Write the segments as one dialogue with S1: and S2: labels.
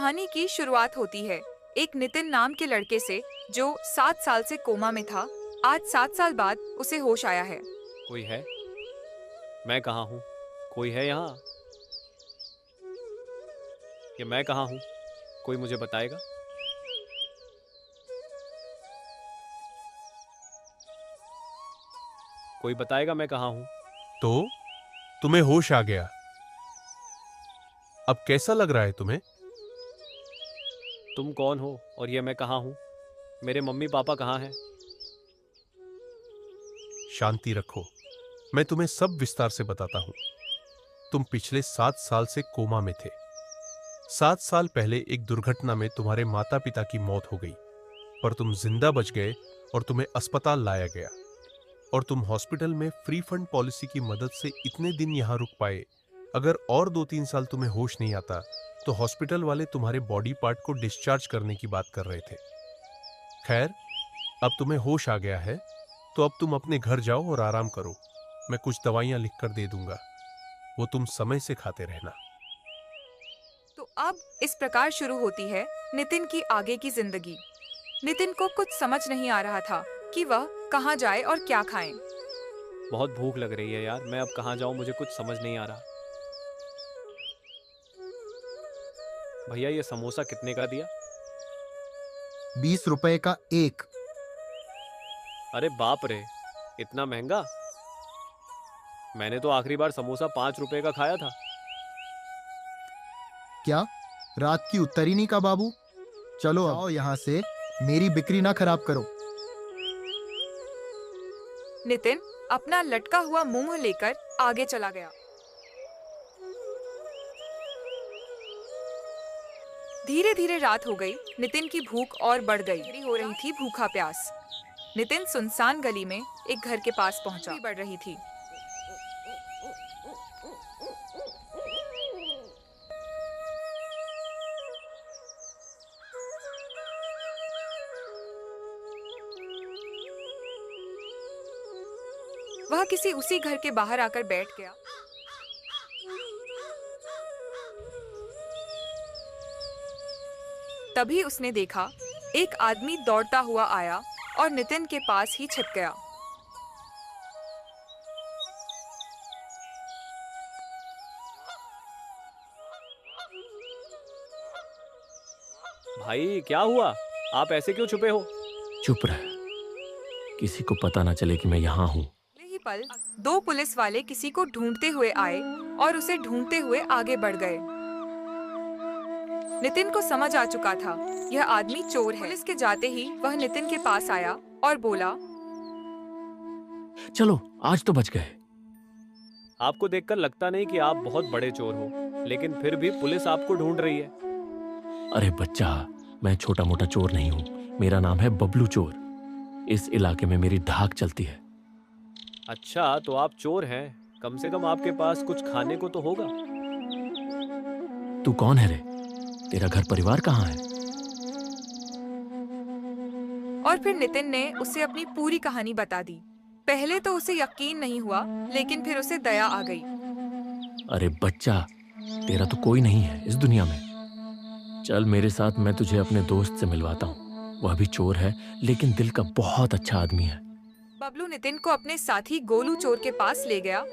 S1: कहानी की शुरुआत होती है एक नितिन नाम के लड़के से जो 7 साल से कोमा में था। आज 7 साल बाद उसे होश आया है।
S2: कोई है? मैं कहाँ हूँ? कोई है यहाँ? ये मैं कहाँ हूँ? कोई मुझे बताएगा? कोई बताएगा मैं कहाँ हूँ?
S3: तो तुम्हें होश आ गया। अब कैसा लग रहा है तुम्हें?
S2: तुम कौन हो और ये मैं कहाँ हूँ? मेरे मम्मी पापा कहाँ हैं?
S3: शांति रखो, मैं तुम्हें सब विस्तार से बताता हूं। तुम पिछले 7 साल से कोमा में थे। 7 साल पहले एक दुर्घटना में तुम्हारे माता पिता की मौत हो गई, पर तुम जिंदा बच गए और तुम्हें अस्पताल लाया गया। और तुम हॉस्पिटल में फ्री फंड पॉलिसी की मदद से इतने दिन यहां रुक पाए। अगर और 2-3 साल तुम्हें होश नहीं आता तो हॉस्पिटल वाले तुम्हारे बॉडी पार्ट को डिस्चार्ज करने की बात कर रहे थे। खैर, अब तुम्हें होश आ गया है, तो अब तुम अपने घर जाओ और आराम करो। मैं कुछ दवाइयां लिखकर दे दूंगा, वो तुम समय से खाते रहना।
S1: तो अब इस प्रकार शुरू होती है नितिन की आगे की जिंदगी। नितिन को कुछ समझ नहीं आ रहा था कि वह कहाँ जाए और क्या खाए।
S2: बहुत भूख लग रही है यार, मैं अब कहाँ जाऊँ? मुझे कुछ समझ नहीं आ रहा। भैया ये समोसा कितने का दिया?
S4: 20 रुपए का एक।
S2: अरे बाप रे, इतना महंगा? मैंने तो आखिरी बार समोसा 5 रुपए का खाया था।
S4: क्या रात की उतरी नहीं का बाबू? चलो आओ यहाँ से, मेरी बिक्री ना खराब करो।
S1: नितिन अपना लटका हुआ मुंह लेकर आगे चला गया। धीरे धीरे रात हो गई। नितिन की भूख और बढ़ गई। हो रही थी भूखा प्यास। नितिन सुनसान गली में एक घर के पास पहुंचा। बढ़ रही थी। वह किसी उसी घर के बाहर आकर बैठ गया। तभी उसने देखा एक आदमी दौड़ता हुआ आया और नितिन के पास ही छिप गया।
S2: भाई क्या हुआ? आप ऐसे क्यों छुपे हो?
S5: चुप रह, किसी को पता ना चले कि मैं यहाँ हूँ।
S1: यही पल 2 पुलिस वाले किसी को ढूंढते हुए आए और उसे ढूंढते हुए आगे बढ़ गए। नितिन को समझ आ चुका था यह आदमी चोर है। पुलिस के जाते ही वह नितिन के पास आया और बोला,
S5: चलो आज तो बच गए।
S2: आपको देखकर लगता नहीं कि आप बहुत बड़े चोर हो, लेकिन फिर भी पुलिस आपको ढूंढ रही है।
S5: अरे बच्चा, मैं छोटा मोटा चोर नहीं हूँ। मेरा नाम है बबलू चोर। इस इलाके में मेरी धाक चलती है।
S2: अच्छा तो आप चोर हैं, कम से कम आपके पास कुछ खाने को तो होगा।
S5: तू कौन है रे? तेरा घर परिवार कहाँ है?
S1: और फिर नितिन ने उसे अपनी पूरी कहानी बता दी। पहले तो उसे यकीन नहीं हुआ, लेकिन फिर उसे दया आ गई।
S5: अरे बच्चा, तेरा तो कोई नहीं है इस दुनिया में। चल मेरे साथ, मैं तुझे अपने दोस्त से मिलवाता हूँ। वह भी चोर है, लेकिन दिल का बहुत अच्छा आदमी है।
S1: बबलू नितिन को अपने साथी गोलू चोर के पास ले गया।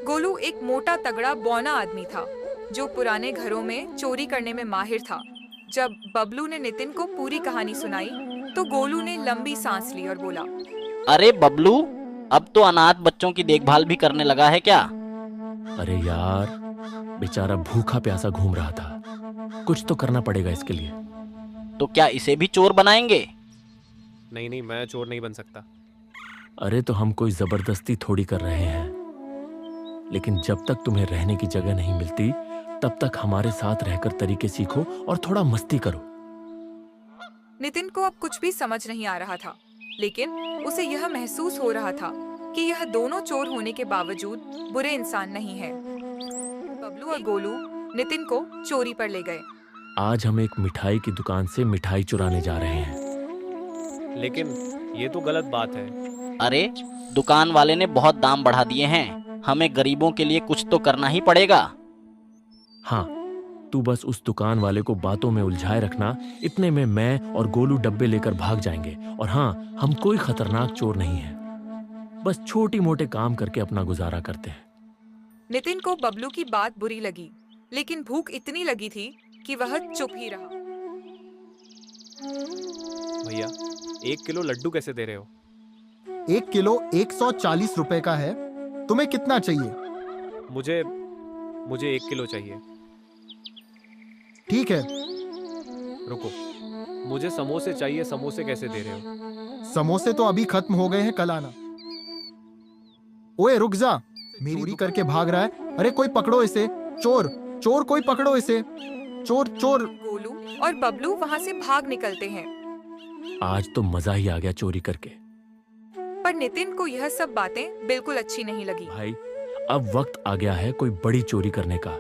S1: गोलू एक मोटा तगड़ा बौना आदमी था जो पुराने घरों में चोरी करने में माहिर था। जब बबलू ने नितिन को पूरी कहानी सुनाई तो गोलू ने लंबी सांस ली और बोला,
S6: अरे बबलू, अब तो अनाथ बच्चों की देखभाल भी करने लगा है क्या?
S5: अरे यार, बेचारा भूखा प्यासा घूम रहा था। कुछ तो करना पड़ेगा इसके लिए।
S6: तो क्या इसे भी चोर बनाएंगे?
S2: नहीं नहीं, मैं चोर नहीं बन सकता।
S5: अरे तो हम कोई जबरदस्ती थोड़ी कर रहे हैं, लेकिन जब तक तुम्हें रहने की जगह नहीं मिलती तब तक हमारे साथ रहकर तरीके सीखो और थोड़ा मस्ती करो।
S1: नितिन को अब कुछ भी समझ नहीं आ रहा था, लेकिन उसे यह महसूस हो रहा था कि यह दोनों चोर होने के बावजूद बुरे इंसान नहीं हैं। बबलू और गोलू नितिन को चोरी पर ले गए।
S5: आज हम एक मिठाई की दुकान से मिठाई चुराने जा रहे हैं।
S2: लेकिन ये तो गलत बात है।
S6: अरे दुकान वाले ने बहुत दाम बढ़ा दिए हैं, हमें गरीबों के लिए कुछ तो करना ही पड़ेगा।
S5: हाँ, तू बस उस दुकान वाले को बातों में उलझाए रखना। इतने में मैं और गोलू डब्बे लेकर भाग जाएंगे। और हाँ, हम कोई खतरनाक चोर नहीं हैं, बस छोटी मोटे काम करके अपना गुजारा करते हैं।
S1: नितिन को बबलू की बात बुरी लगी, लेकिन भूख इतनी लगी थी कि वह चुप ही रहा।
S2: भैया 1 किलो लड्डू कैसे दे रहे हो?
S4: 1 किलो 140 रुपए का है। तुम्हें कितना चाहिए?
S2: मुझे 1 किलो चाहिए।
S4: ठीक है।
S2: रुको, मुझे समोसे चाहिए। समोसे कैसे दे रहे हो?
S4: समोसे तो अभी खत्म हो गए हैं, कल आना। ओए रुक जा, मेरी चोरी करके भाग रहा है। अरे कोई पकड़ो इसे। चोर चोर, कोई पकड़ो इसे। चोर चोर।
S1: गोलू और बबलू वहाँ से भाग निकलते हैं,
S5: आज तो मजा ही आ गया चोरी करके।
S1: पर नितिन को यह सब बातें बिल्कुल अच्छी नहीं लगी।
S5: भाई, अब वक्त आ गया है कोई बड़ी चोरी करने का।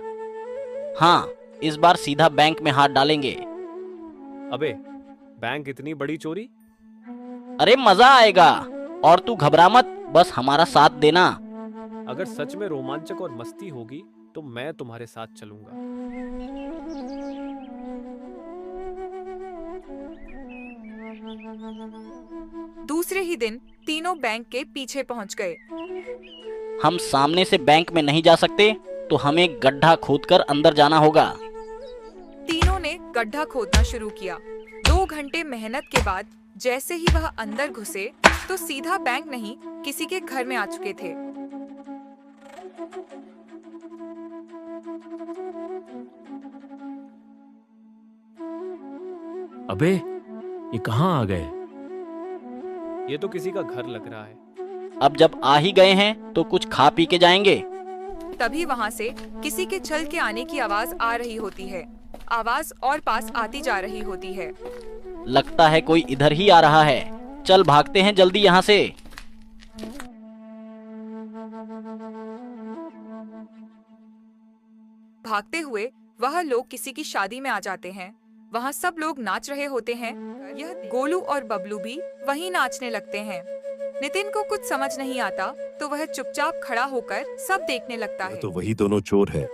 S6: हाँ, इस बार सीधा बैंक में हाथ डालेंगे।
S2: अबे, बैंक इतनी बड़ी चोरी?
S6: अरे मजा आएगा, और तू घबरा मत, बस हमारा साथ देना।
S2: अगर सच में रोमांचक और मस्ती होगी तो मैं तुम्हारे साथ चलूंगा।
S1: दूसरे ही दिन तीनों बैंक के पीछे पहुंच गए।
S6: हम सामने से बैंक में नहीं जा सकते, तो हमें गड्ढा खोदकर अंदर जाना होगा।
S1: तीनों ने गड्ढा खोदना शुरू किया। 2 घंटे मेहनत के बाद जैसे ही वह अंदर घुसे तो सीधा बैंक नहीं, किसी के घर में आ चुके थे।
S5: अबे, ये कहाँ आ गए?
S2: ये तो किसी का घर लग रहा है।
S6: अब जब आ ही गए हैं तो कुछ खा पी के जाएंगे।
S1: तभी वहाँ से किसी के चल के आने की आवाज आ रही होती है। आवाज और पास आती जा रही होती है।
S6: लगता है कोई इधर ही आ रहा है। चल भागते हैं जल्दी यहाँ से।
S1: भागते हुए वह लोग किसी की शादी में आ जाते हैं। वहाँ सब लोग नाच रहे होते हैं। यह गोलू और बबलू भी वहीं नाचने लगते हैं। नितिन को कुछ समझ नहीं आता, तो वह चुपचाप खड़ा होकर सब देखने लगता है।
S7: तो वही दोनों चोर हैं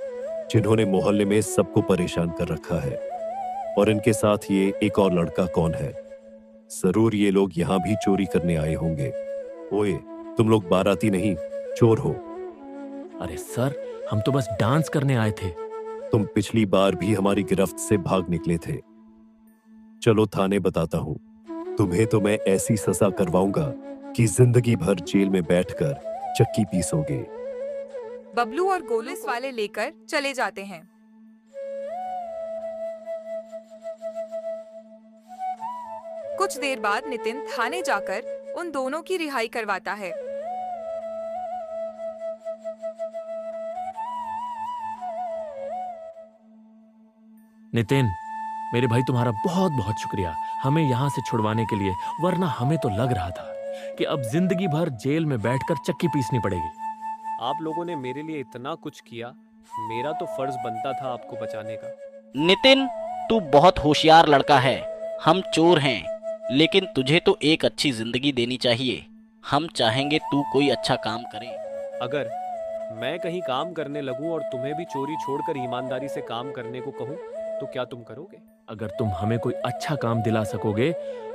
S7: जिन्होंने मोहल्ले में सबको परेशान कर रखा है। और इनके साथ ये एक और लड़का कौन है? जरूर ये लोग यहाँ भी चोरी करने आए होंगे। ओए, तुम लोग बाराती नहीं, चोर हो।
S5: अरे सर, हम तो बस डांस करने आए थे।
S7: तुम पिछली बार भी हमारी गिरफ्त से भाग निकले थे। चलो थाने बताता हूँ। तुम्हें तो मैं ऐसी सजा करवाऊंगा कि जिंदगी भर जेल में बैठकर चक्की पीसोगे।
S1: बबलू और गोलू पुलिस वाले लेकर चले जाते हैं। कुछ देर बाद नितिन थाने जाकर उन दोनों की रिहाई करवाता है।
S5: नितिन, मेरे भाई, तुम्हारा बहुत बहुत शुक्रिया हमें यहाँ से छुड़वाने के लिए, वरना हमें तो लग रहा था कि अब जिंदगी भर जेल में बैठकर चक्की पीसनी पड़ेगी।
S2: आप लोगों ने मेरे लिए इतना कुछ किया, मेरा तो फर्ज बनता था आपको बचाने का।
S6: नितिन, तू बहुत होशियार लड़का है। हम चोर हैं, लेकिन तुझे तो एक अच्छी जिंदगी देनी चाहिए। हम चाहेंगे तू कोई अच्छा काम करे।
S2: अगर मैं कहीं काम करने लगूं और तुम्हें भी चोरी छोड़कर ईमानदारी से काम करने को कहूं, तो क्या तुम करोगे?
S5: अगर तुम हमें कोई अच्छा काम दिला सकोगे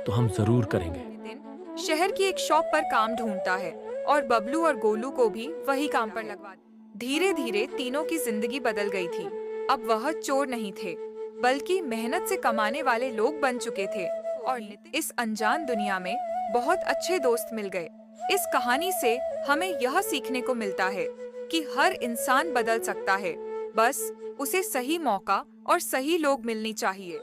S5: तो हम जरूर करेंगे।
S1: नितिन शहर की एक शॉप पर काम ढूंढता है और बबलू और गोलू को भी वही काम पर लगवा। धीरे धीरे तीनों की जिंदगी बदल गई थी। अब वह चोर नहीं थे, बल्कि मेहनत से कमाने वाले लोग बन चुके थे और इस अनजान दुनिया में बहुत अच्छे दोस्त मिल गए। इस कहानी से हमें यह सीखने को मिलता है कि हर इंसान बदल सकता है, बस उसे सही मौका और सही लोग मिलनी चाहिए।